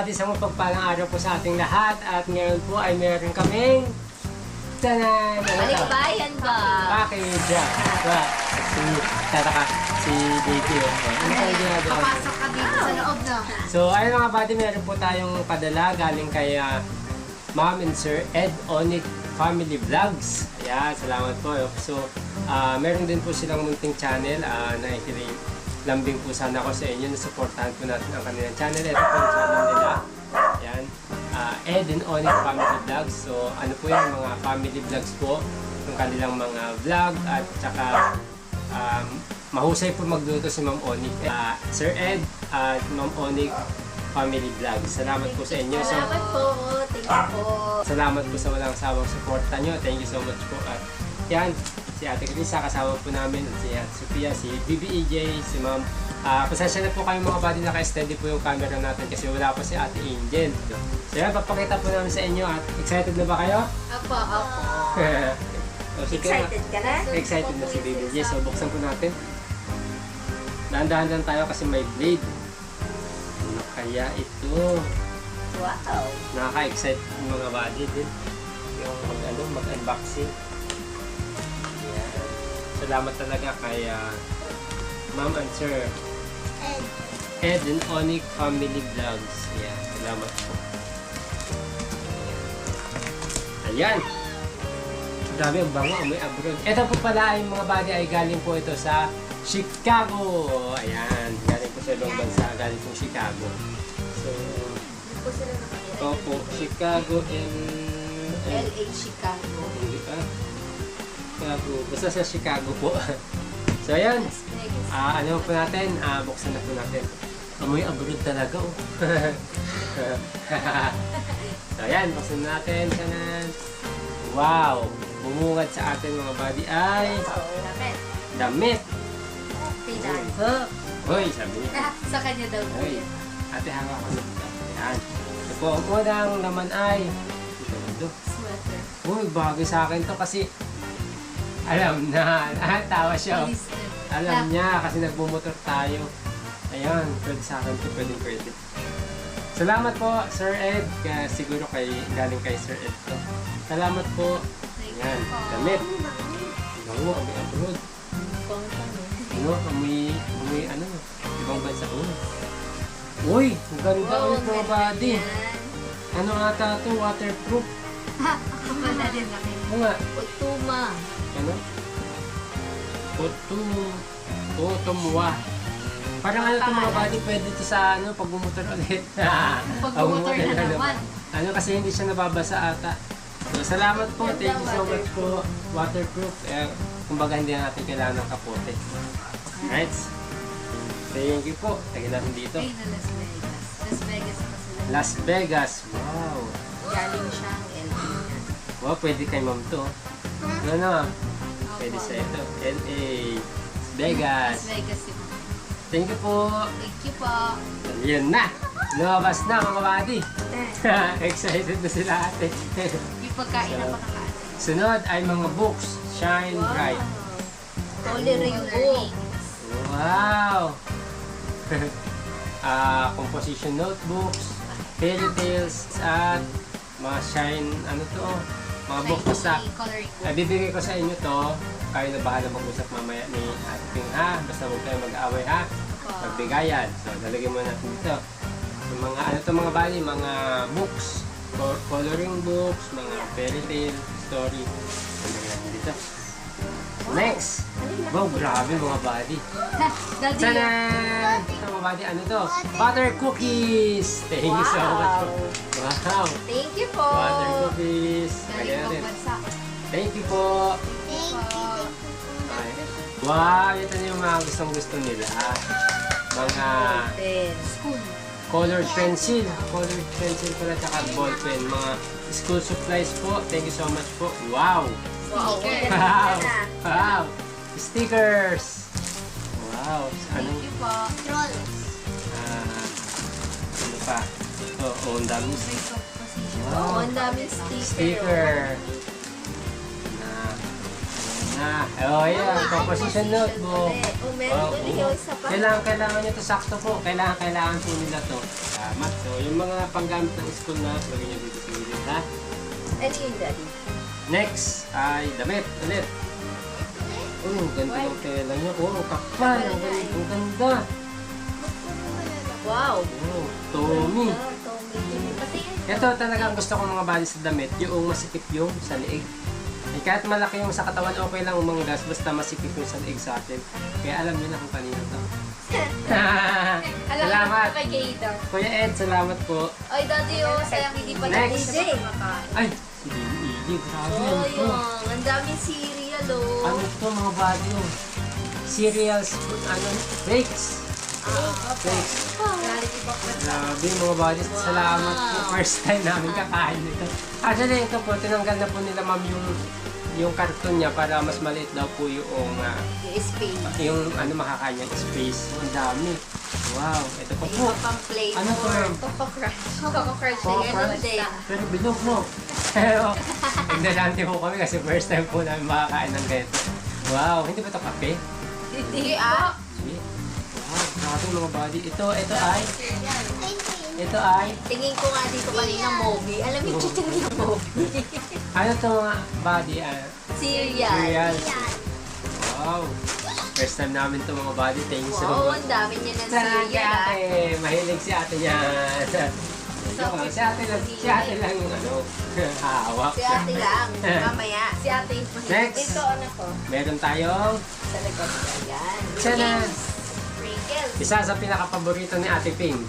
At isang mapagpalang araw po sa ating lahat at ngayon po ay meron kaming tanan! Balikbayan ba? Package! Diba? Si Tataka, si Baby. Ano kayo ginagawa? Papasok ka dito sa loob na. So ayun mga buddy, meron po tayong padala galing kay Ma'am and Sir Ed Onic Family Vlogs. Ayan, salamat po. So meron din po silang munting channel na lambing po sana ako sa inyo na supportahan po natin ang kanilang channel. Ito po yung channel nila. Ayan. Ed and Onic Family Vlogs. So ano po yung mga family vlogs po ng kanilang mga vlog at saka mahusay po magluto si Ma'am Onic. Sir Ed at Ma'am Onic Family Vlogs. Salamat po sa inyo. So, Salamat po. Thank you po. salamat po sa walang sawang suporta nyo. Thank you so much po. At yan, si Ate Krisa, kasama po namin, at si Ate Sophia, si BBEJ, si Ma'am. Pasensya na po kayo mga buddy, naka-steady po yung camera natin kasi wala pa si Ate Angel. So yan, papakita po namin sa inyo at excited na ba kayo? Apo, apo. So, sige na. Excited ka na? Excited na si BBEJ. So buksan po natin. Dahan-dahan lang tayo kasi may blade. Ano kaya ito? Wow. Nakaka-excite yung mga buddy din. Yung mag-unboxing. Yan. Salamat talaga kay Ma'am and Sir Ed and Onic Family Vlogs. Yan. Salamat po. Ayan. Grabe ang bango. May abroad. Ito po pala ay mga buddy ay galing po ito sa Chicago. Ayan. Galing po sa ibang bansa. Galing po Chicago. So, Hindi po sila nakakita. opo, Chicago and LA Chicago. hindi pa. Chicago. Basta sa Chicago po. So, ayan. Las Vegas. Ano po natin? Buksan na po natin. Amoy abroad talaga, oh. So, ayan. Buksan na natin. Tanan. Wow! Bumungad sa atin mga buddy ay Lapit. damit. Pinan. Hoy, sabi niya. Sa kanya daw po Hoy, yun. ate hanga ko na. Ayan. Ito po, ang unang naman ay ito. Sweater. Uy, bagay sa akin to kasi alam na. Tawa siya. Police na. Alam niya kasi nagbumotor tayo. Ayan, pwede sa akin to, pwede. Salamat po, Sir Ed. Kaya siguro galing kay Sir Ed to. Salamat po. Ayan, damit. Ano, amoy abroad. Ano, amoy ano, ibang bansa. Uy, ang ganda ulit mga buddy. Ano ata ito, waterproof. Ako pala din laki. Ano nga, Utuma. ano? Otumwa. Parang ano ito mga buddy, pwede ito sa ano, pag bumotor ulit. Pagbumotor na naman. Ano kasi hindi siya nababasa ata. So, salamat po, thank you so much po. Waterproof. Kumbaga hindi na natin kailangan ng kapote. Alright. Thank you po. Tagay natin dito. Ay, na Las Vegas. Las Vegas na sila. Las Vegas. Wow. Galing siyang LA. Wow, pwede kay ma'am to. Ano na? Pwede sa ito. LA. Las Vegas. Las Vegas si Mama. Thank you po. Thank you po. Yan na. Lumabas na mga buddy. Excited na sila ate. Yung pagkain na pakakain. Sunod ay mga books. Shine Bright. Coloring book. Wow! Composition notebooks, fairy tales, at mga shine, ano to, mga books basta. Coloring book. Bibigay ko sa inyo to, kayo na bahala mag-usap mamaya ni ating ha, basta huwag tayo mag-away ha, magbigayan. So, lalagyan mo natin dito. Yung mga, ano to mga bali, mga books, coloring books, mga fairy tale, story. Lalagyan natin dito. Next! Wow, grabe mga buddy. Daddy. Tanan! Ito mga buddy, ano to? Butter cookies! Thank you so much po. Wow! Thank you po. Butter cookies! Galing Lagyan pong natin. bansa. Thank you po! Thank you. Okay. Wow! Ito na yung mga gustong-gusto nila. Mga School. colored pencil. Colored pencil pala, tsaka ball pen. Mga school supplies po. Thank you so much po. Wow! Wow. Wow! Wow! Stickers! Wow! Ano? Thank you po. Trolls. Ano pa? Ito, oh, ang dami. Oh, ang daming sticker. Sticker. Na, Oh, yeah. Composition notebook. Oh, meron ulit yung isa pa. Kailangan nyo to sakto po. Kailangan po nila to. Tama. So, yung mga panggamit ng school na, lagyan nyo dito sa gilid, ha? Ano yun, Daddy? Next ay damit ulit. Oh, ganda ng tela niya. Oh, kapal. Ang ganda. Wow. Oh, Tommy. Ito talaga ang gusto kong mga body sa damit. Yung masikip yung sa leeg. Eh, kahit malaki yung sa katawan, okay lang umanggas. Basta masikip yung sa leeg sa atin. Kaya alam niyo na kung kanino to. Salamat. Kay Gator. Kuya Ed, salamat po. Ay, Daddy, sayang hindi pa Next. natin kumakain. Ay, si Dini. Grabe Oh, yan to. yung ang daming cereal, oh. Ano to mga body oh. Cereals, ano, flakes. Flakes. Reality box na. Grabe mga bodies, salamat po. First time namin kakain nito. Actually, ito po, tinanggal na po nila ma'am yung karton niya para mas maliit daw po yung Yung space. yung ano makakain niyang space. Ang dami. Wow, ito pa po. Yung pang plate. Ano to ma'am? Coco Crush. Coco Crush. Coco Ayan, Crush? din. Pero bilog no. Pero, ignorante po kami kasi first time po namin makakain ng ganito. Wow, hindi ba ito kape? Hindi, ah. Hindi. Wow, grabe mga body. Ito ay, Tingin ko nga dito kanina, Mogi. Alam mo yung chiching niya, Mogi. ano to mga body? Cereal. Cereal. Wow. First time namin to mga body. Thank you so Wow, much. ang dami niya ng Sana si cereal, ah. ate. Mahilig si ate niya. Si ate lang yung ano, hawak. Si ate lang. Mamaya. Si ate yung Next. Ito, ano ko? Meron tayong Sa likod ko. Yan. Chanan. Pringles. Isa sa pinaka-paborito ni Ate Ping.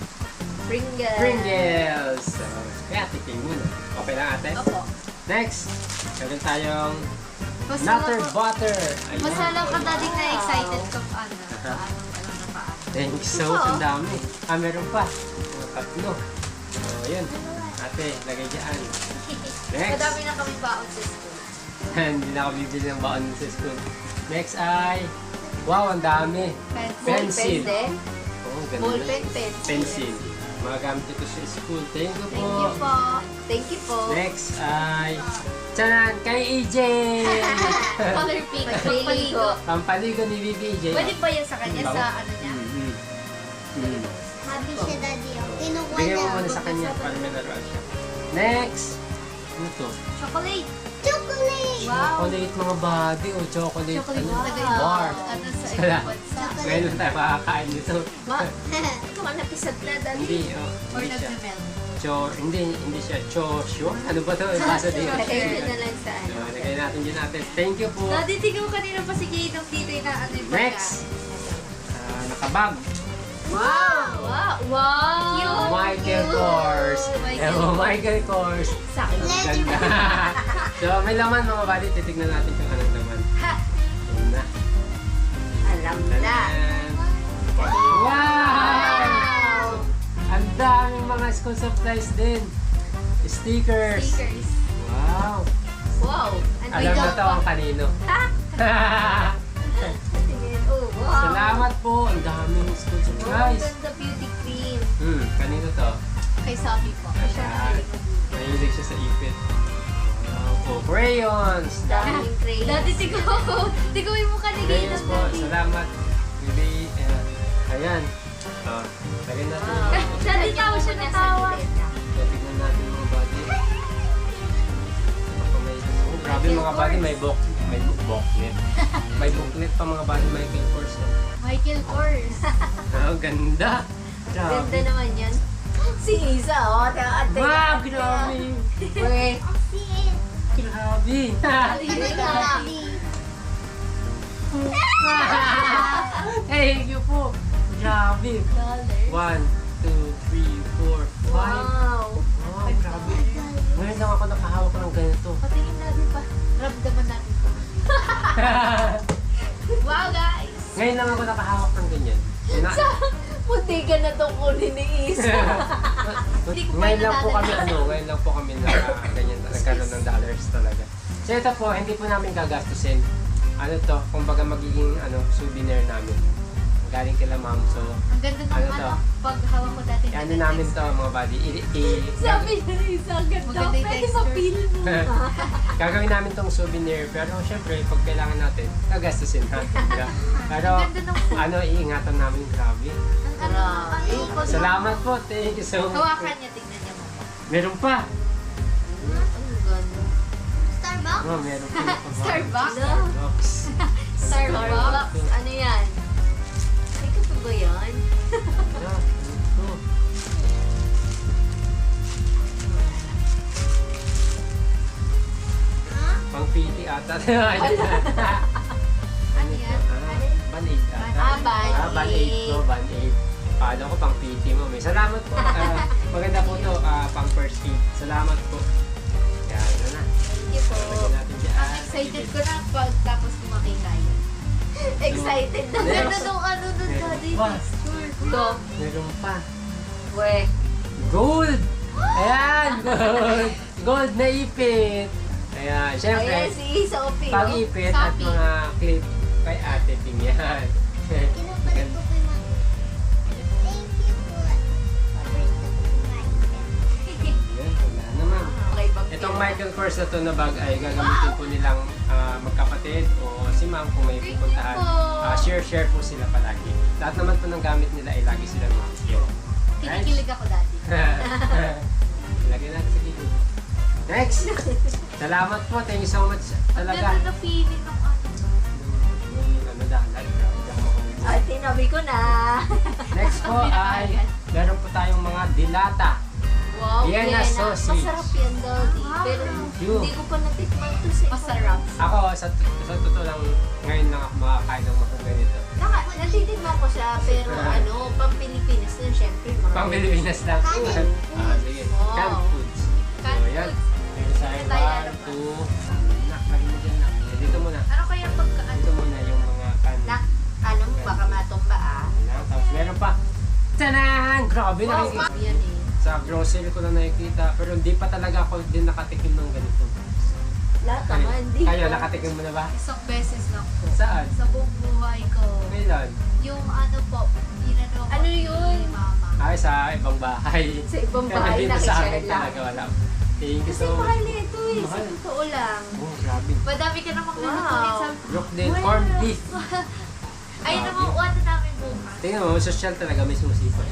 Pringles. Pringles. So, kaya Ate Ping muna. Okay lang ate? Opo. Next, meron tayong Mas Nutter alam ko- Butter. Ayun. Mas alam ka, Daddy, na excited ka pa. Aha. Anong nakaan. Thank you so much. Ang dami. Meron pa. Mga tatlo. So, yun. Ate, lagay dyan. Next. Madami na kami baon sa school. Hindi na ako bibili ng baon sa school. Next ay, wow, ang dami. Pencil. Pencil. Oh, ganda. Ballpen, pencil. Pencil. Magamit ito sa school. Thank you po. Thank you po. Thank you po. Next ay, Chanan, kay EJ! Color pink. Pampaligo. Pampaligo ni BBJ. Pwede pa yun sa kanya Bago. sa ano niya. Happy siya, Daddy. Kinukuha Bigyan mo na. muna sa kanya para may laruan siya. Next! Ano to? Chocolate. Chocolate! Wow. Chocolate mga body o chocolate, Chocolate ano? na Bar. Ano sa Wala. ibang bansa. Ngayon lang tayo makakain nito. Ito ka napisag na, Daddy. Hindi, oh, Or hindi siya. nagmamel. Hindi siya chosyo. Ano ba to? Ibasa din. Lagay nyo na lang sa So, ano. lagay natin dyan natin. Thank you po. Daddy, tingnan mo kanina pa si Gator dito yung na ano yung baga. Next! Nakabag. Wow! Wow! Wow! Michael Kors. Michael Kors. Sa akin. Ang ganda. So, may laman mga bali. Titignan natin kung anong laman. Ha! Yun na. Alam na. Tanan! Wow! Ang daming mga school supplies din. Stickers. Stickers. Wow! Wow! Ano Alam na to ang kanino. Oh, wow! Salamat po. Ang daming school Wow, supplies. ganda beauty cream. Kanino to? Kay Sophie po. Ayan. Mahilig siya sa ipit. Wow po. Crayons! Daming cream. Daddy, tigawin mo ka ni Gator, Crayons po. Daddy. Salamat. Bibi. Ayan. Lagyan natin yung mga Daddy, tawa siya na tawa. tignan natin mga body. Baka may, grabe mga body, may booklet. May booklet pa mga body, Michael Kors. Michael Kors. Oh, ganda. Ganda Grabe. naman yan. Si Isa, oh. Ate. Wow, grabe. Wait. Grabe. Thank you po. Grabe. 1, 2, 3, 4, 5. Wow. Wow, grabe. Ngayon lang ako nakahawak ng ganito. Patingin natin pa. Ramdaman natin pa. Wow, guys! Ngayon lang ako nakahawak ng ganyan. Muntikan na itong kunin ni Isa. Hindi ko pa Ngayon lang po kami nadadala. ngayon lang po kami na ganyan nagkaroon ng dollars talaga. So ito po, hindi po namin gagastusin. Ano to, kumbaga magiging souvenir namin. galing kila ma'am. So, Ang ganda ng Ano to? pag hawak ko dati. ano namin to mga buddy. Sabi niya na isang ganda. Maganda yung Pwede texture. mapil mo. Gagawin namin tong souvenir. Pero syempre, pag kailangan natin, gagastusin natin. Diba? Pero, Ang ganda ng ano, iingatan namin. Grabe. Ang ano, pag Salamat po. Thank you so much. hawakan niya, tignan niya mo. Meron pa. Ang ganda. Starbucks? Oh, meron pa. Starbucks? Starbucks. Starbucks. Ano yan? Ay, kape ba yan? Yeah, ito. Pang PT ata. Ano yan? Band-aid ata. Band-Aid. Band-aid ko, Band-aid. Paano ko pang PT mo? May salamat po. Maganda po to, pang first aid. Salamat po. Yan, ano na. Thank you po. Lagyan natin dyan. Ang excited ko na pag tapos ko makita yun. Excited na. Ang ganda nung ano dun Meron daddy, pa. texture. Go. Meron pa. We. Gold! Ayan, gold! Gold na ipit! Ayan, syempre, Ayan si Sophie. oh. pag-ipit at Sabi. mga clip kay Ate Ting yan. Kinukulit ko kay mama. Thank you po. Paborito ko yung Michael. Yan, wala naman. Okay, bag Itong Michael Kors na to na bag ay gagamitin po nilang magkapatid o si ma'am kung may pupuntahan. Share po sila palagi. Lahat naman po ng gamit nila ay lagi silang share. Kinikilig ako dati. Lagyan natin sa gilid. Next! Salamat po. Thank you so much. Ang Talaga. ganda na feeling ng ano. Ano dalag. Ah, tinabi ko na. Next po ay meron po tayong mga dilata. Wow, Vienna Vienna. sausage. Masarap yan, Daddy. Pero Phew. hindi ko pa natikman to sa Masarap. Ako, sa totoo lang, ngayon lang ako makakain ng mga ganito. Natitikman ko siya, pero ano, pang Pilipinas na, syempre. Mga Pang Pilipinas lang. Kanin. Sige. Wow. Canned foods. Canned So, yan. foods. Meron tayo Meron tayo, ano 1, pa? 2, lagyan mo dyan na. Dito muna. Ano kaya pagka ano? Dito muna yung mga canned. Na, ano mo, baka matumba ah. Lang. Tapos meron pa. Tanan! Grabe Wow, nakikita. yan eh. Sa grocery ko lang nakikita. Pero hindi pa talaga ako din nakatikim ng ganito. Lahat naman, di Kayo, ba? nakatikim mo na ba? Isang beses lang po. Saan? Sa buong buhay ko. Kailan? Yung ano po, inano ko Ano yun? ni mama. Ay, sa ibang bahay. Sa ibang Kaya bahay, dito sa akin nakishare lang. talaga wala. Thank you Kasi so mahal much. na ito eh, sa Mahal. totoo lang. Oh, grabe. Madami ka namang Wow. nilutuin sa... Brooklyn corned beef. Ayun naman, ano namin bukas. Tingnan mo, social talaga. May susi pa.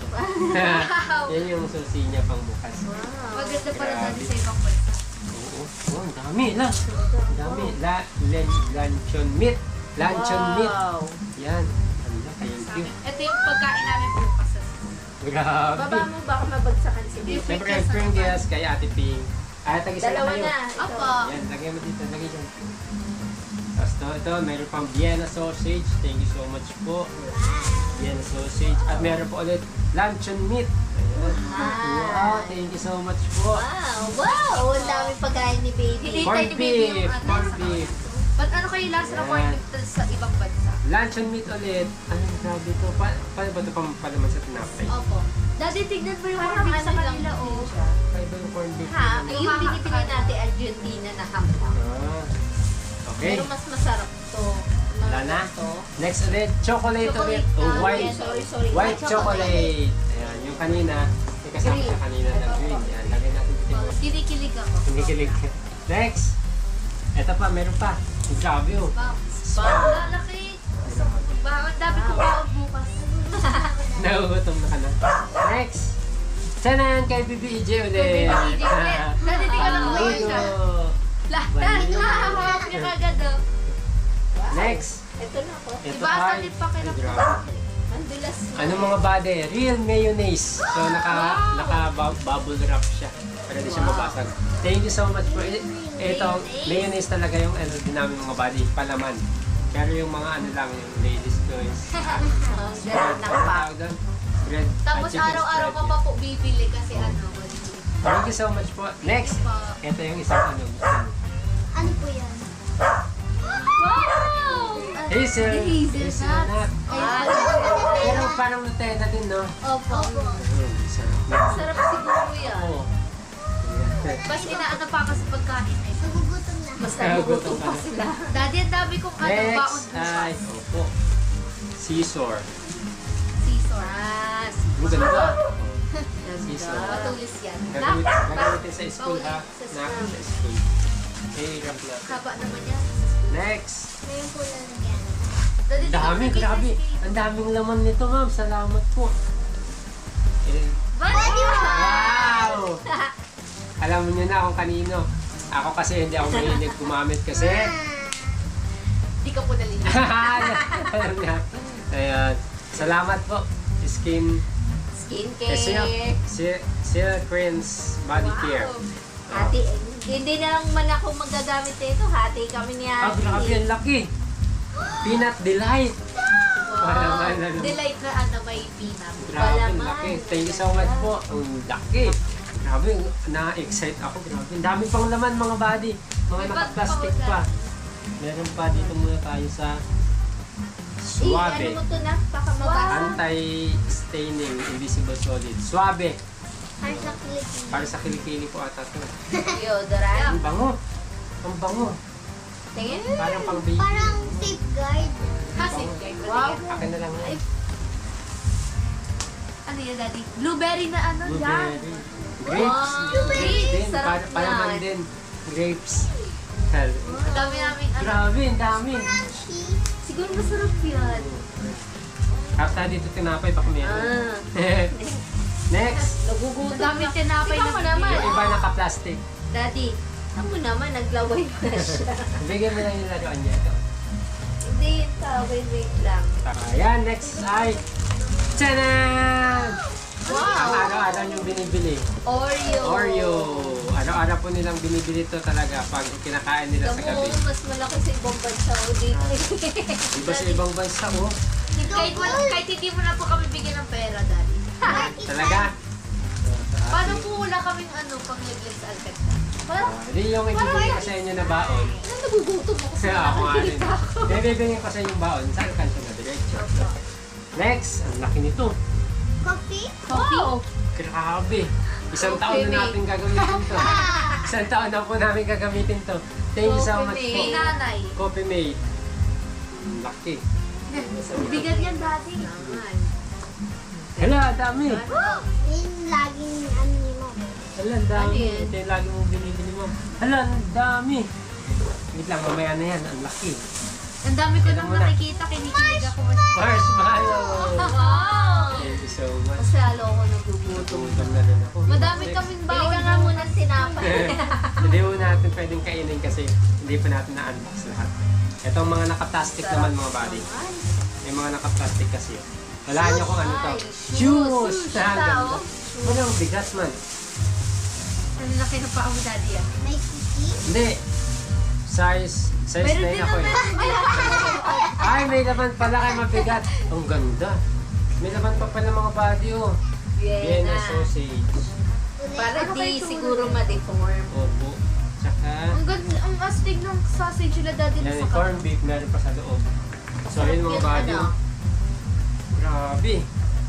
Yan yung susi niya pang bukas. Wow. Maganda pala Grabe. dati sa ibang bansa. Oo. Oh, ang dami. Ang dami. Luncheon meat. Luncheon meat. Wow. Yan. Ano, thank you. Ito yung pagkain namin bukas sa school. Grabe. Baba mo, baka mabagsakan si Baby. Siyempre, Pringles kay Ate Ping. Ay, tag-isa Dalawa kayo. na. Ito. Apo. Yan, lagay mo dito. Lagay dyan. Tapos ito, mayroon pang Vienna sausage. Thank you so much po. Vienna sausage. At meron po ulit luncheon meat. Ayan. Wow, thank you so much po. Wow, wow! Ang daming pagkain ni Baby. Hindi. Corned Hintay ni baby yung beef. ano, Corned sa- beef. Ba't ano kayo lasa na corned beef sa ibang bansa? Luncheon meat ulit. Ano, grabe ito. Paano ba ito palaman sa tinapay? Opo. Dati tignan mo yung Parang corned beef sa ano lang kanila, din oh. siya. Kaya ba yung corned beef? Ha? Ano? Yung binibili natin Argentina na hamburg. Ah, okay. Pero mas masarap to. Wala na? To. Next ulit, chocolate ulit. Chocolate. Oh, Ah, white. yeah, sorry. White chocolate. Ayan, yung kanina. May kasama Green. sa kanina na green. Yan, lagay natin dito. Kinikilig ako. Kinikilig. Next. Ito pa, meron pa. Ang grabe oh. Spam. Lalaki. Bakit dami ko pa bukas. Nagugutom na ka na. Next. Tanan kay BBJ ulit. BBJ ulit. Dati di ka lang Amigo. Lahat. Vanilla. Hawak niya kagad, oh. Next. Ito na po. Ito Ibasa ay, din pa kay ay, grabe. Ang dulas mo. Ano mga bade? Real mayonnaise. So naka bubble wrap siya. Para di siya Wow. mabasag. Thank you so much po. Ito, mayonnaise talaga yung ano din namin mga body, palaman. Pero yung mga ano lang, yung ladies choice. Ganun ng pack. Bread. Tapos chicken araw-araw spread ka pa po bibili kasi ano. Thank you so much po. Next. Ito yung isang ano. gusto mo. Ano po yan? Wow! Hazel. Hazelnut. Ah, Pero parang Nutella din, no? Opo. Sarap. sarap siguro yan. Oo. Basta inaano pa kasi pagkain eh. Nagugutom na. Mas nagugutom pa sila. Daddy, ang dami kong ano, baon Next ay, bukas. opo. Scissor. Ang ganda. Ganda. Matulis yan. Gagamitin sa school ha. Sa Nakin sa school. Eh, ramp natin. Haba naman yan. Next. Ngayon ko lang yan. Daddy, di ka Dami, nag-ice grabe. cream. Ang daming laman nito, ma'am. Salamat po. Eh, wow! Alam niyo na kung kanino. Ako kasi hindi ako mahilig gumamit kasi. Di ka po nalinis. Alam niya. Ayan. Salamat po. Skin Skincare. Silkren's Body Care. Hati, hindi na lang man ako magagamit nito. Hati kami ni Ah, Ate. grabe. Ang laki. Peanut Delight. Wala Wow. man. Delight na may peanut. Grabe, ang Palaman. laki. Thank you so much po. Ang laki. Grabe, na-excite ako. Grabe. Ang dami pang laman mga body. Mga May bag naka-plastic pa. pa. Meron pa dito muna tayo sa Ano Suave. mo to na? Baka mabasa. Anti-staining Invisible Solid. Suave. Para sa Philippines. Para sa kilikili po ata to. Deodorant. Ang bango. Ang bango. Tingin. Parang pang baby. Parang safeguard. Kasi, Wow. Akin na lang. Ay, ano yan, Daddy? Blueberry na ano yan. Blueberry. Grapes. Wow. Grapes din. Sarap Palaman yan. din. Grapes. Hell. Ang dami namin ano. Grabe, ang dami. Crunchy. Siguro masarap yan. After dito tinapay pa kami. Ah. Next. Nagugutom Ang dami na. tinapay Tingnan na mo naman. Yung iba naka-plastic. Daddy, tingnan mo naman, naglaway na siya. Bigyan mo lang yung laruan niya ito. Hindi yun ka, wait lang. Ayan, next ay... Tanan! Ang Wow! araw-araw yung binibili. Oreo! Oreo. Araw-araw po nilang binibili ito talaga pag kinakain nila sa Kamu, gabi. mas malaki sa ibang bansa o dito. Iba sa ibang bansa, oh. Kahit hindi mo na po kami bigyan ng pera, Daddy. Talaga? Paano po wala kaming ano, pang-libless sa Alcatraz? Parang, Hindi yung ibibigay ko sa inyo na baon. nagugutom ako sa Kaya ako nga rin. nakakita ako. Hindi, bibigyan ko sa inyo yung baon. Saan ka siya na diretso? Next, ang laki nito. Coffee. Wow! Grabe. Isang taon na natin gagamitin to. Isang taon na po namin gagamitin to. Thank you so much po. Kay nanay. Coffee Mate. Ang laki. Bigat yan, Daddy. Naman. Hala, dami. Yung laging ano ni Mom. Hala, ang dami. Ano yan? Ito yung lagi mong binibili mo. Hala, ang dami. Wait lang, mamaya na yan. Ang laki. Ang dami ko Tignan nang mo na. nakikita, kinikilig ako. Marshmallow. Wow! Thank you so much. Kasi halo ko nagugutom. Tumutom na rin ako. Madami Next. kaming Bili baon. ka nga muna ng tinapay. Hindi po natin pwedeng kainin kasi hindi pa natin na-unbox lahat. Itong mga naka-plastic naman mga buddy. May mga naka-plastic kasi. Wala niyo kung ano to. Ay, Shoes! shoes. Ah, ganda. Tao. Wala, ang bigat man. Ang laki ng paa mo, Daddy, ah. May cookie. Hindi. Size Meron 9 din ako eh. naman. Ay, may laman pala kay mabigat. Ang ganda. May laman pa pala mga body oh. Vienna Vienna. sausage. Para Ano kayo di siguro ma-deform. Opo. Tsaka, Ang ganda, ang astig ng sausage nila, Daddy. yan, Sa corn beef meron pa sa loob. So, yun mga Yung body. ano? Grabe.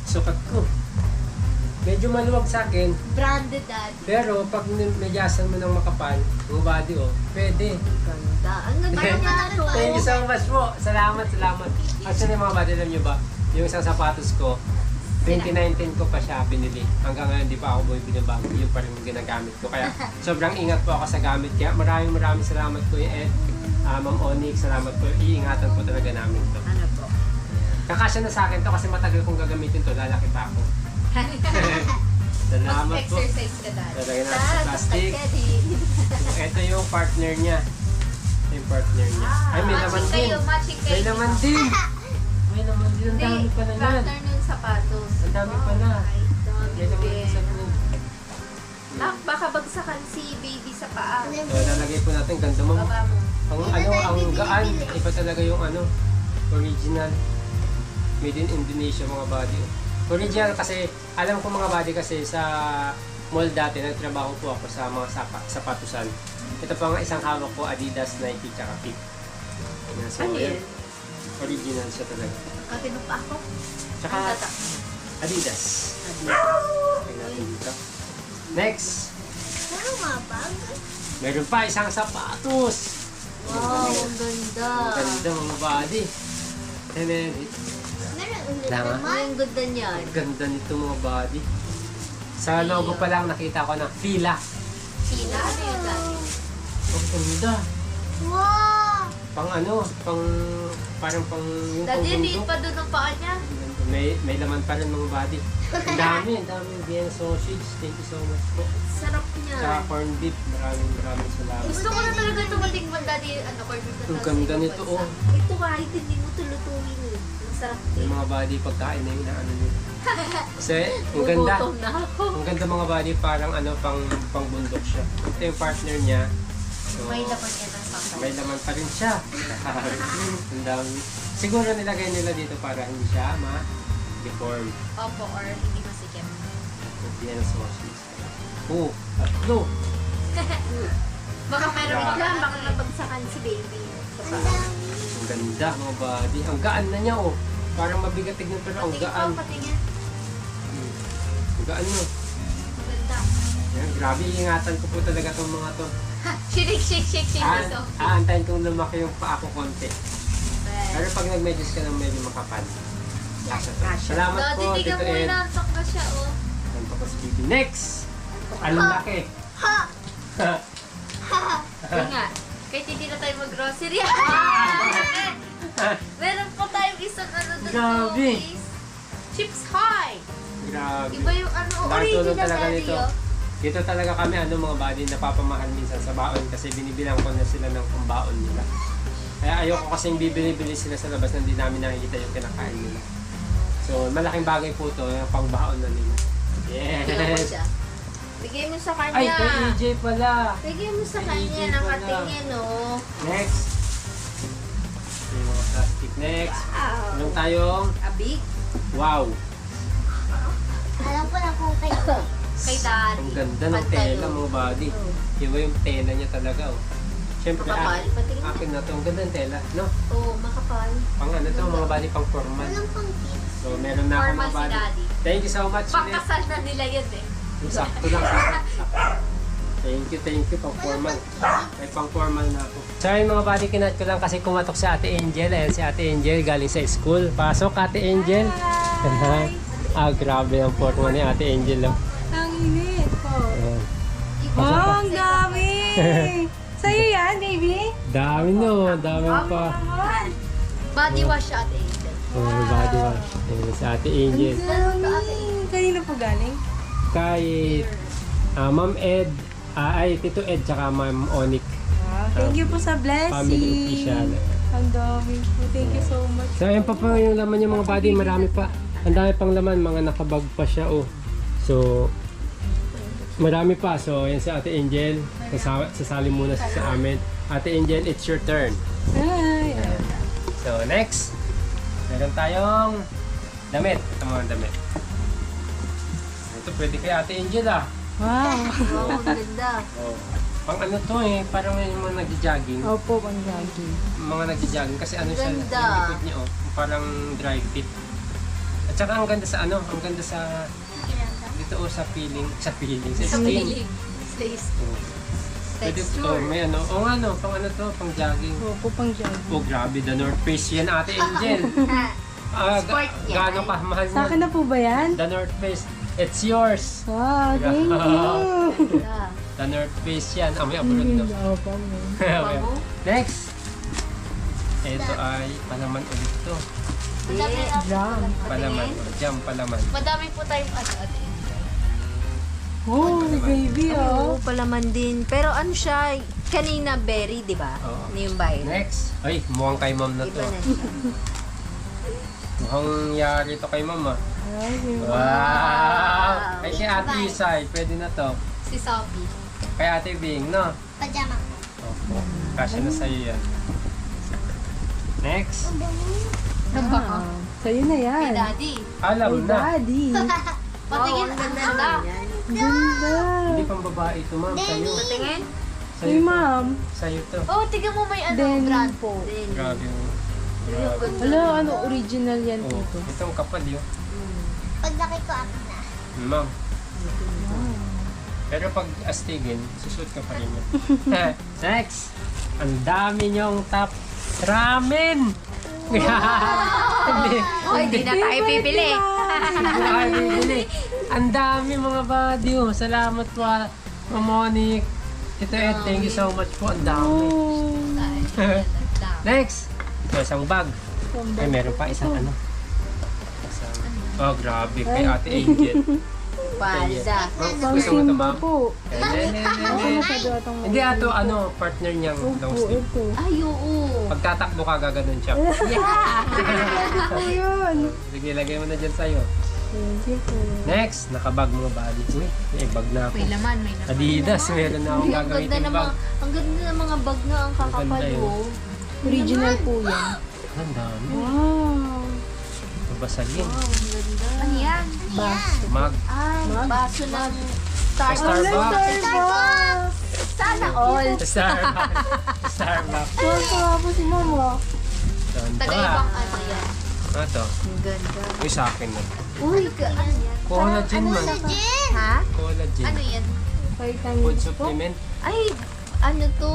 Sukat ko. Medyo maluwag sa akin. Branded, Daddy. Pero pag medyasan mo ng makapal, mga body oh, pwede. Ganda. Ang ganda naman ano. Thank you so much po. Salamat. Actually mga body, alam nyo ba, yung isang sapatos ko, 2019 ko pa siya binili. Hanggang ngayon di pa ako binabago. Yun pa rin yung ginagamit ko. Kaya sobrang ingat po ako sa gamit. Kaya maraming salamat po Ed. Ma'am Onyx, salamat po. Iingatan po talaga namin to. Ano po? Kakasya na sa akin to kasi matagal kong gagamitin to. Lalaki pa ako. Salamat po. Exercise ka, Daddy. Talaga natin sa plastic. So, ito yung partner niya. Ito yung partner niya. Ay, may laman Matching din. kayo, matching kayo. May laman din. May laman din. Ang dami pa na yan. Partner ng sapatos. Ang dami pa na. Ay, dami May laman din sa din. loob. Ah, baka bagsakan si baby sa paa. So, lalagay po natin. Ganda mo. Baba mo. Ang gaan. Iba talaga yung original. Made in Indonesia mga body. Original kasi, alam ko mga body kasi sa mall dati, nagtrabaho po ako sa mga sapatusan. Ito pa nga isang hawak ko, Adidas, Nike, tsaka Peep. Ayan, so, Ano yun. yan? Original siya talaga. Katino pa ako. Tsaka Ang tatak. Adidas. Tingnan natin dito. Next, Parang mabag. meron pa isang sapatos. Wow, ang ganda. Ang ganda mga body. And then, Meron Lang, Ano yung ganda niyan? Ang ganda nito mga body. Sa logo pa lang nakita ko na Fila. Sila, ano yung dati? Ang ganda. Wow! Pang ano, parang pang yung Dati, liit pangbundok. pa doon ang paa niya. May laman pa rin mga body. Ang dami Vienna sausage. Thank you so much po. Sarap niya. Sa corned beef, maraming salamat. Gusto ko na talaga ito matikman dati, ano, corned beef na Ang nasa ganda ibang nito, bansa. oh. Ito kahit hindi mo tulutuin eh. Masarap din. Yung mga body pagkain na yun na ano nyo. Kasi, ang ganda. Gugutom na ako. Ang ganda mga body, parang ano, pang bundok siya. Ito yung partner niya. So, May laman yan ng sangkay. may laman pa rin siya. Ang dami. Siguro nilagay nila dito para hindi siya ma-deform. Opo, or hindi masikip. Vienna sausage. Oh, tatlo. Baka meron Yeah. pa Wait lang, baka nabagsakan si baby. Ang dami. Ang ganda mga body. Ang gaan na niya oh. Parang mabigat tignan pero ang Patingin gaan. po, patingin. Ang gaan mo. Ang ganda. Yan, grabe, ingatan ko po talaga itong mga to. Shake. Aantayin kong lumaki yung paa ko konti. Pero pag nag-medyos ka ng medyo makapal. Kasha to. Salamat Dati, po, tingnan Tito mo, Ed. inaantok na siya, oh. Ganito ko si Bibi. Next! Ang laki. Ha! Yun nga. Kahit hindi na tayo mag-grocery. Meron pa tayong isang ano doon. Grabe. cookies. Chips High. Grabe. Iba yung ano, Lahat tulong original talaga daddy, nito. oh. Dito talaga kami, mga body, napapamahal minsan sa baon kasi binibilang ko na sila ng pambaon nila. Kaya ayoko kasing bibili sila sa labas na hindi namin nakikita yung kinakain nila. So, malaking bagay po to, yung pangbaon na nila. Tingnan mo Yes! siya. Bigay mo sa kanya. Ay, kay EJ pala! Bigay mo sa Kay kanya. EJ pala. Nakatingin, oh. Next! Yung mga plastic. Next! Wow. Anong tayong? Abig. Wow! Alam ko na kung kayo. Kay daddy. Ang ganda ng tela mga body. Iba yung tela niya talaga oh. Siyempre, Makapal. Patingin mo. akin na to. Ang ganda ng tela, no? Oo, makapal. Pang ano to, mga body pang formal. Walang pang kids. So, meron na ako Formal mga si body. daddy. Thank you so much. ulit. Pangkasal na nila yun eh. Sakto lang. Thank you, pang formal. May pang formal na ako. Sorry mga body, kinat ko lang kasi kumatok si Ate Angel. Ayan si Ate Angel galing sa school. Pasok Ate Angel. Grabe ang forma ni Ate Angel. Oh. Ang init po. Ayan. Wow, ang dami! Sa'yo yan, baby? Dami no, dami pa. Body wash siya ate Angel. Oh, body wash. Ayan si Ate Angel. Dami! Kanino po galing? Kay Ma'am Ed, Tito Ed, tsaka Ma'am Onik. Wow, thank you po sa blessing. Family official. Ang dami po. Thank you so much. So, ayan pa yung laman yung mga body. Marami pa. Ang dami pang laman. Mga nakabag pa siya. Oh. So, marami pa. So, ayan si Ate Angel. Sasali muna siya sa amin. Ate Angel, it's your turn. Ay, So, next. Meron tayong damit. Ito mga damit. Ito pwede kay Ate Angel ah. wow. Wow, ang ganda. Oh. Pang ano to eh. Parang yung mga nagja-jogging. Opo, pang jogging. Mga nagja-jogging. Kasi ano siya. Ganda. Yung likod niya oh. Parang dry fit. At saka ang ganda sa ano. Ang ganda sa dito oh, sa feeling. Sa skin. Piling. Slays. Oh. Pwede, Texture. oh, may ano. Oh ano, pang ano to, pang jogging. Opo, pang jogging. Oh, grabe, the North Face yan, Ate Angel. Sport yan. Gano'ng kamahal Sa akin mo? na po ba yan? The North Face, it's yours. Wow, thank you. Ganda. The North Face yan. May abroad no? Opo. Bango. Next. Ito ay palaman ulit to. Madami Yeah. na. Jam. Palaman. Jam palaman. Madami po tayong ano ate Angel. Oh, baby, Oo, oh. palaman din. Pero ano siya, kanina berry, di ba? Oo. Ano yung bayo? Next. Ay, mukhang kay ma'am na to. Iba na siya. Mukhang yari to kay ma'am ah. Ay, Wow! Ay, si Ate Isay, pwede na to. Si Sophie. Kay Ate Bing, no? Pajama. Opo. Kasya na sa'yo yan. Next. wow. Sa'yo na Kay yan. daddy. Alam Ay, na. daddy. Patingin ang ang ganda ganda. naman yan. Ganda. Hindi pang babae ito, ma'am. Sa'yo. Patingin? Sa'yo Hey, to. ma'am. Sa'yo to. Oh, tingnan mo may ano, Then brand. po. Then, Grabe yung... yung Grabe. ganda. Wala, ano, original yan Oh, dito. ito ang kapal yun. Pag laki ko ako na. Ma'am. Pero pag astigin, susuot ka pa rin yan. Next. Ang dami niyong top ramen. Hindi. Oy, di na tayo pipili. Hindi na kayo bibili. Ang dami mga buddy. Oh. Salamat po, Ma'am Monique. Ito Ed, thank you so much po. Ang dami. Next. Ito, isang bag. Ay, meron pa isang ano. Oh, grabe. Kay Ate Angel. Palda. Gusto mo ito, ma'am? Po. Hindi, ato, ano, partner niyang long sleeve. Ito. Ay, oo. Pagtatakbo ka, gaganon siya. Ito yun. Sige, lagay mo na dyan sa'yo. Thank you po. Next, nakabag mga body. Uy, may bag na ako. May laman, may laman. Adidas, meron na akong Ang ganda gagamitin ng bag. ang ganda ng mga bag na ang kakapal Maganda yun. mo. Original po yan. Ang dami. Wow. Babasagin. Ano yan? Baso. Mag. Ay, baso ng Starbucks. Starbucks. Sana all. Starbucks. Starbucks. Tuwa po si Mama. Taga-ibang ano yan. Ano to? Ang ganda. Uy, sa akin na. Uy, ano yan? Collagen man. Ha? Collagen. Ano yan? Food Vitamins po. supplement. Ay, ano to?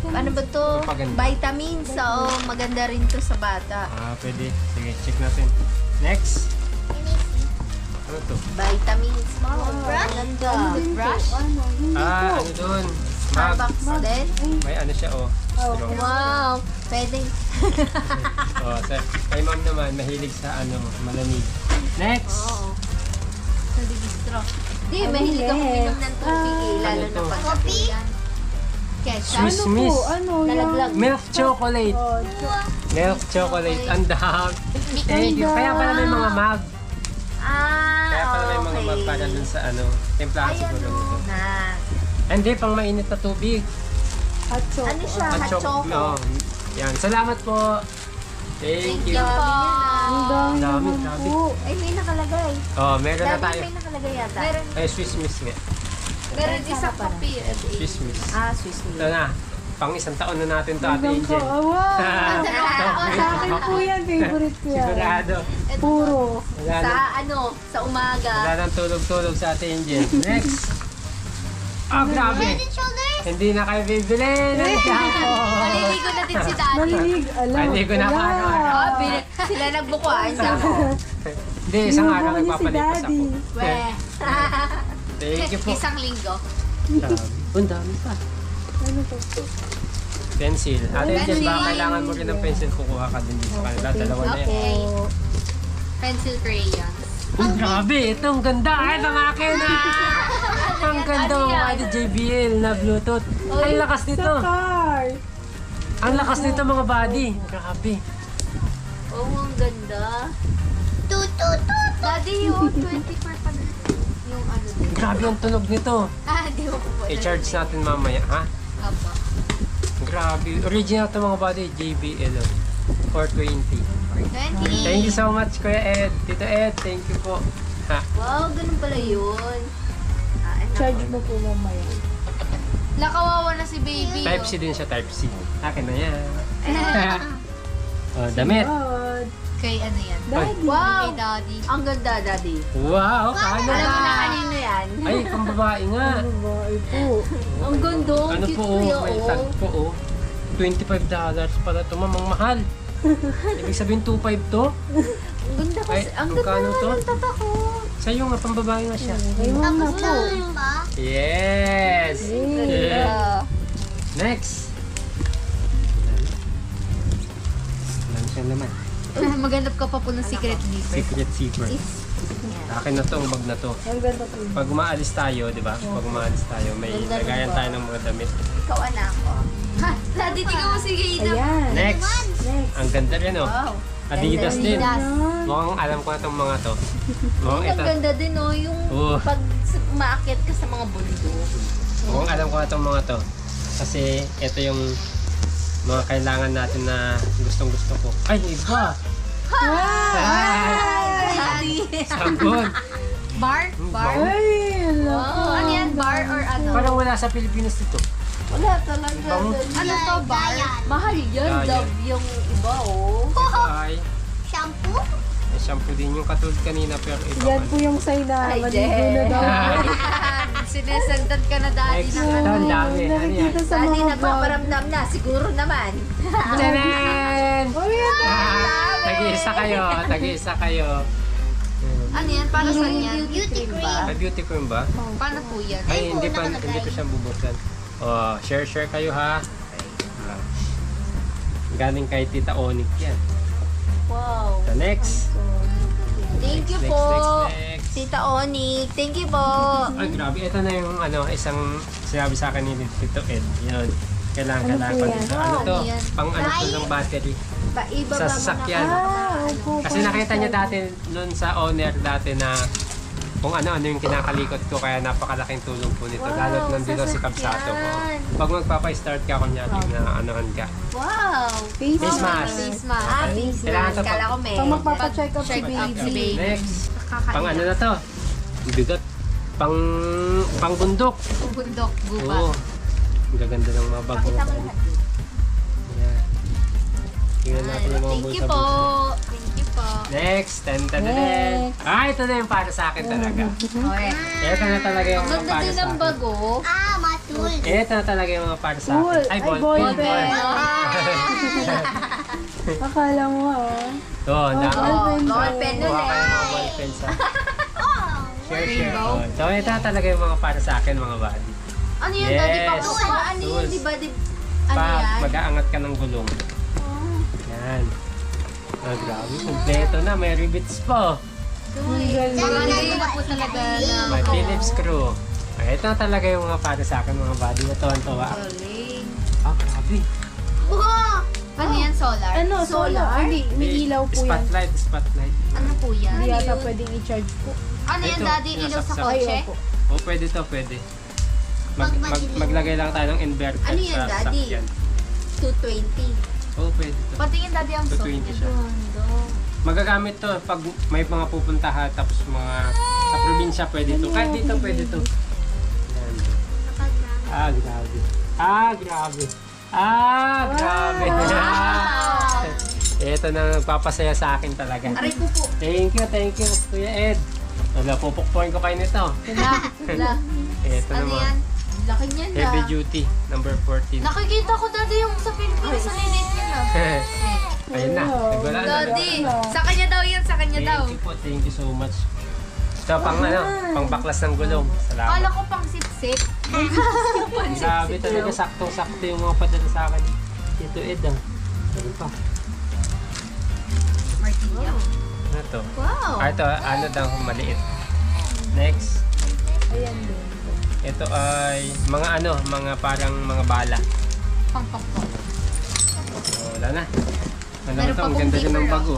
Ano ba to? Maganda. Vitamins. Oo, maganda rin to sa bata. Ah, pwede. Sige, check natin. Next. Ano to? Vitamins. Wow, ganda. Brush? Ah, ano dun? Mag. Starbucks din? May ano siya, oh. Straw. Wow. Pwedeng. Oh, kay ma'am naman, mahilig sa ano, malamig. Next. Oo. Sa digistro. Di, mahilig ako minom ng tubig eh. Lalo Ano na to? pag gabi yan. Ketchup. Swiss Ano Miss. po? Ano yan? Nalaglag. Milk chocolate. Oh, Milk chocolate. Ang dami. Thank you. Kaya pala may mga mag. Ah, Kaya pala may mga okay. mag para dun sa ano. Templahan siguro nito. Na. Hindi, pang mainit na tubig. hot chocolate. Ano siya? At Hot choco. no. Yan. Salamat po. Thank you. po. Ang dami Dami, naman dami. po. Ay, may nakalagay. Oh, meron na Dami tayo. may nakalagay yata. Meron, Ay, Swiss Miss nga. meron isang copy. Swiss Miss. Ah, Swiss Miss. Ito na. Pang isang taon na natin to, Ate Hanggang Angel. po. Oh, wow. Sa akin po yan. Favorite ko yan. Sigurado. Puro. Wala Sa nang, ano, sa umaga. wala nang tulog-tulog sa Ate Angel. Next. Ah, grabe. Hindi na kayo bibili ng shampoo. Maliligo na din si Daddy. Malilig. Alam. Maligo na Wala. paano. Oh, sila nagbukuan sa ako. Hindi, isang araw Inuubo niya si nagpapalipas ako. Daddy. Weh. Thank you po. Isang linggo. Dami. Ang dami pa. Ano to? Pencil. Ate Angel, Pencil. baka kailangan mo rin ng pencil. Kukuha ka din dito sa kanila. Dalawa na yan. Okay. Pencil crayons. Oh, grabe. Ito, ang ganda. Ay, ang akin na. Ang ganda Ano mga yan? ate JBL na Bluetooth. Ang lakas nito. Sa car. Ang lakas nito mga buddy. Grabe. Oh, ang ganda. Daddy, yung 24 pa na. Yung ano din. Grabe ang tunog nito. Ah, di mo po. I-charge natin mamaya, ha? Apa. Grabe. Original to mga buddy. JBL. 420. 20. Thank you so much, Kuya Ed. Tito Ed, thank you po. Ha? Wow, ganun pala yun. Ah, ano? Charge mo po mamaya. Nakawawa na si baby. Type C din siya, Type C. Akin na yan. Oh, damit. God. Kay ano yan? Daddy. Wow! Kay Daddy. Ang ganda, Daddy. Wow, Alam mo na Canada. kanino yan? Ay, pambabae nga. Babae po. Ang ganda. Ano Cute po, kuya, may oh. tag po, oh. $25 pala ito, mamang mahal. Ibig sabihin 2.5 to? Ang ganda kasi. Ay, Ang magkano ganda to? ng tatak ko. Sa'yo nga, pambabae nga siya. Kay Mama po. Yes! Yeah. Next! Alam siyang naman. Maghanap ka pa po ng secret dito. Secret zipper. Akin na to, ang bag na to. Ang ganda po. Pag umaalis tayo, di ba? Pag umaalis tayo, may Ganda rin lagayan ba? tayo ng mga damit. Ikaw anak ko. Ha? Daddy, tingnan mo sige ina. Ayan. Next! Next. Ang ganda rin, oh. Wow. Adidas din. Adidas. Mukhang alam ko na itong mga to. Mukhang Ang ito. ganda din oh, yung Oo. pag maakyat ka sa mga bundok. Mukhang alam ko na itong mga to. Kasi ito yung mga kailangan natin na gustong-gusto ko. Ay, iba! Daddy. Sabon! Bar? Bar? Ay, Oh, ano yan? Bar or ano? Parang wala sa Pilipinas dito. Wala talaga. Bango. Ano to, bar? Mahal yan. Gaya. Dove yung iba oh. Ay, Shampoo? may shampoo din yung katulad kanina pero iba. yan po yung sign na Ay, maligo na daw. Sinesendan ka na daddy Next, ng ito ano. ang dami. Ano yan? Nakikita sa Daddy, mga vlog. nagpaparamdam na. Siguro naman. Tchanan! Oh, yan. Tag-iisa kayo, tag-iisa kayo. Ano yan? Para sa yan? Beauty cream. Ay, beauty cream ba? Paano po yan? Ay, Ay, hindi pa nakalagay. siya bubuksan. Oh, share kayo ha. Galing kay Tita Onic yan. Wow. The next. Thank you Next, po. next. Tita Onik. Thank you po. Ay, grabe. Ito na yung isang sinabi sa akin ni Tito Ed. Yun. Kailangan Ano ko po yan? dito. Ano to? Ano yan? Pang ano to ng battery. Iba Sa sasakyan. Opo. Kasi nakita niya dati nun sa owner dati na kung ano yung kinakalikot ko kaya napakalaking tulong po nito. Wow, Lalo't nandito si Kabsato ko. sasakyan. Pag magpapa-start ka kunyari na anohan ka. Wow. Face Face mask. mask. Face mask. Ah, face Kailangan mask. to Kala ko may. Pag magpapacheck up si Check up si baby. baby. Next. Kakaiyak. Pang ano na to? Bigat. Pang bundok. Bundok, gubat. Oo. Ang gaganda ng mga bag. Pakita mo lahat. Yan. Tingnan natin yung mga Thank you bulsa po. bulsa. Thank you po. Next. Ten. Next. Ah, ito na yung para sa akin talaga. Okay. Ito na talaga yung Ang mga ganda para din sa ng akin. bago. Ah, matul. Ito na talaga yung mga para sa Cool. akin. Ay, ballpen. ballpen. Akala mo Oo, dami. Ballpen. Ballpen Kuha ulit. kayo mga ballpen sa Oh, share. Rainbow. Oh, so, ito na talaga yung mga para sa akin, mga buddy. Ano yan, Yes. daddy? Pakuha. Ano yun, Tools. di ba? Ano Pag yan? mag-aangat ka ng gulong. Yan. Ah, grabe. Kompleto na. May rivets pa. Maganda na po talaga na. May Phillips screw. Ay, ito na talaga yung mga para sa akin, mga buddy. Natuwan-tuwa. Galing. Ah, grabe. wow. Ano yan, solar? Ano, solar? Hindi, may ilaw po yan. Spotlight. Ano po yan? Hindi yata pwedeng i-charge po. Ano yan, Ito, daddy? Ilaw sa sinasaksak. kotse? Ay, opo. Oh, pwede to, pwede. Maglagay lang tayo ng inverter Ano yan, sa daddy? sakyan. 220. Oh, pwede to. Patingin, daddy, ang soft 220 niya. siya. Ganda. Magagamit to pag may mga pupuntahan tapos mga sa probinsya pwede to. Kahit dito pwede to. Yan. Ah, grabe. Ah, grabe. Ah, grabe. Wow! Ito na nagpapasaya sa akin talaga. Aray ko po. Thank you, Kuya Ed. Wala, pupukpuin ko kayo nito. Wala. Ito Ano naman. yan? Laki niyan na. Heavy duty, number 14. Nakikita ko dati yung sa Pilipinas sa lilit niya na. Ayun na. Nagwala na. Daddy, sa kanya daw yan, sa kanya daw. Thank you po, thank you so much. Ito pang baklas ng gulong. Kala Salamat. ko pang sip-sip. Grabe talaga, saktong-sakto yung mga padala sa akin. Ito Ed ah. Ano pa? Martilyo. Ano to? Wow. Ah, ito, ano daw, maliit. Next. Ayan din. Ito ay mga parang mga bala. Pang-pang-pang. Oh, wala na. Ano Meron to, pa ang pong ganda din ng zipper, bago.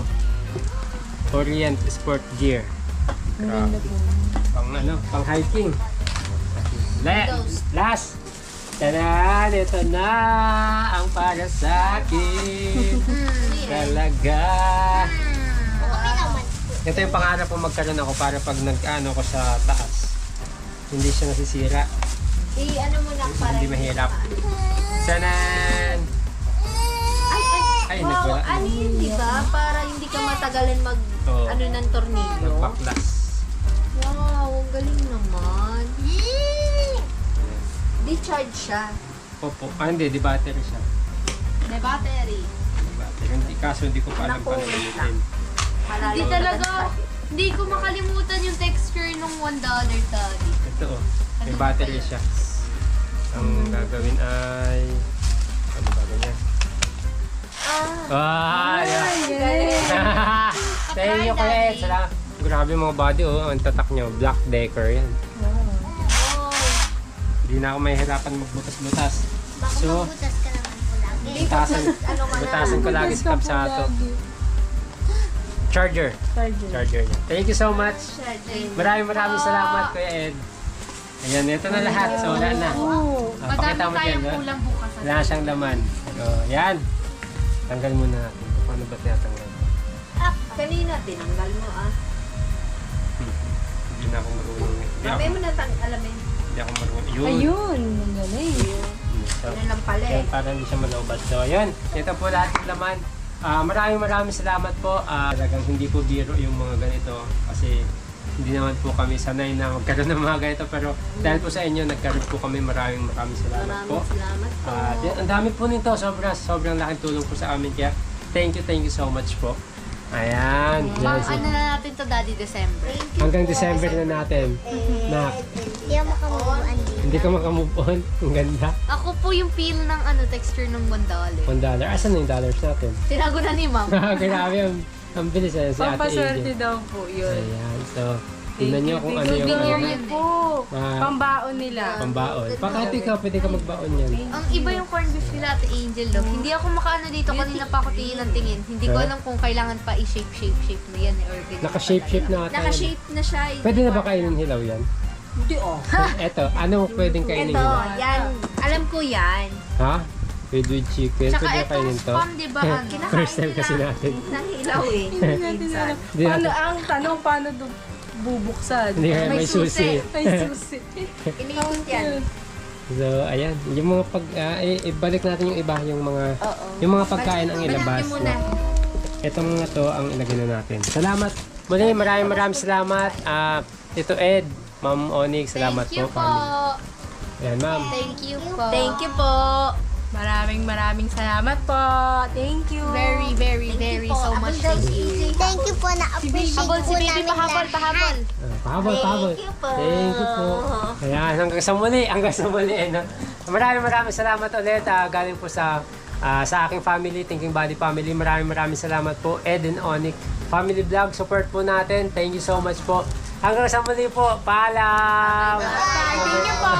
Orient Sport Gear. Ang ganda Grabe. po. Pang hiking. Windows. Last. Tanan, ito na ang para sa akin. Talaga. Okay naman. Ito yung pangarap ko magkaroon ako para pag nag-ano ko sa taas. Hindi siya nasisira. Ano mo lang para Hindi mahirap. Tanan! Ay, wow, nagwala. ano yun, di ba? Para hindi ka matagalan Oo. ng tornilyo. Nagpaklas. Wow, ang galing naman. Di charge siya. Opo. Ah, hindi. Di battery siya. May battery. Di battery. Hindi, kaso hindi ko pa alam Naku, paano gamitin. Hindi talaga. Hindi ko makalimutan yung texture ng $1, daddy. Ito oh. May battery siya. Ang gagawin ay... Ano ba ganyan? Ah, yeah. Thank you, Kuya Ed. Salamat. Grabe mga body oh. Ang tatak niyo. Black Decker yan. Oh. Hindi na ako mahihirapan magbutas-butas. Baka So, magbutas ka naman po lagi. butasan ko lagi sa Kabsato. Charger. Charger niya. Thank you so much. Maraming salamat, Kuya Ed. Ayan, ito na lahat. So, wala na. Oh. Pakita mo dyan. ha? kulang bukas. Wala siyang laman. So, yan. Tanggal muna natin. Paano ba tinatanggal? Kanina, tinanggal mo Hindi na ako marunong. Mamay mo na alamin. Hindi ako marunong. Yun. Ayun, ang galing. So, Ano lang pala yan, para hindi siya malobad. So, yun. Ito po lahat ng laman. Maraming salamat po. Talagang hindi po biro yung mga ganito. Kasi Hindi naman po kami sanay na magkaroon ng mga ganito. Pero dahil po sa inyo, nagkaroon po kami. Maraming salamat po. Salamat po. At yan, ang dami po nito. Sobrang laking tulong po sa amin. Kaya thank you so much po. Ayan. Pang Jessie. ano na natin to, Daddy, December. Hanggang December na natin. Na, Hindi ako makamubuan dito. hindi ka makamove on. Ang ganda. Ako po yung feel ng texture ng $1. $1. Asan na yung dollars natin? Tinago na ni Ma'am. Grabe, ang bilis si Ate Pampaswerte AJ. daw po yun. Ayan. So, tingnan nyo kung ano yung Souvenir ano, yun. po. Pambaon nila. pambaon. Bakit ikaw, pwede ka magbaon yan. Ang iba yung corned beef nila, Ate Angel, no? Hindi ako makaano dito, kanina pa ako tingin ng tingin. Hindi ko Huh? alam kung kailangan pa i-shape na yan or ganyan. Naka-shape na ata. Naka-shape na siya. Pwede na ba kainin hilaw yan? Hindi oh. Eto, ano pwedeng kainin Ito, hilaw? yan. Alam ko yan. Ha? With chicken? Tsaka Pwede na itong kainin to? spam, di ba? Ano? First time kasi natin. Nahilaw eh. Hindi natin alam. Hindi Paano, natin- ang tanong, paano bubuksan? Hindi kaya may susi. May susi. Iniikot yan. So, ayan. Yung mga ibalik natin yung iba, yung mga Oo. yung mga pagkain ang ilabas. Balak niyo muna. Itong mga to ang ilagay na natin. Salamat. Muli, maraming salamat. Ito Ed, Ma'am Onyx, salamat Thank you po. po. Ayan, Ma'am. Thank you po. Thank you po. Maraming salamat po. Thank you. Very so much thank you. Thank you po, na-appreciate Habol po si baby, namin pahabol, lahat. pahabol. Pahabol. Thank you po. Thank you po. Ayan, hanggang sa muli. No? Maraming salamat ulit. Galing po sa aking family, Thinking Body Family. Maraming salamat po. Ed and Onyx Family Vlog. Support po natin. Thank you so much po. Hanggang sa muli po. Paalam! Bye. Thank you po.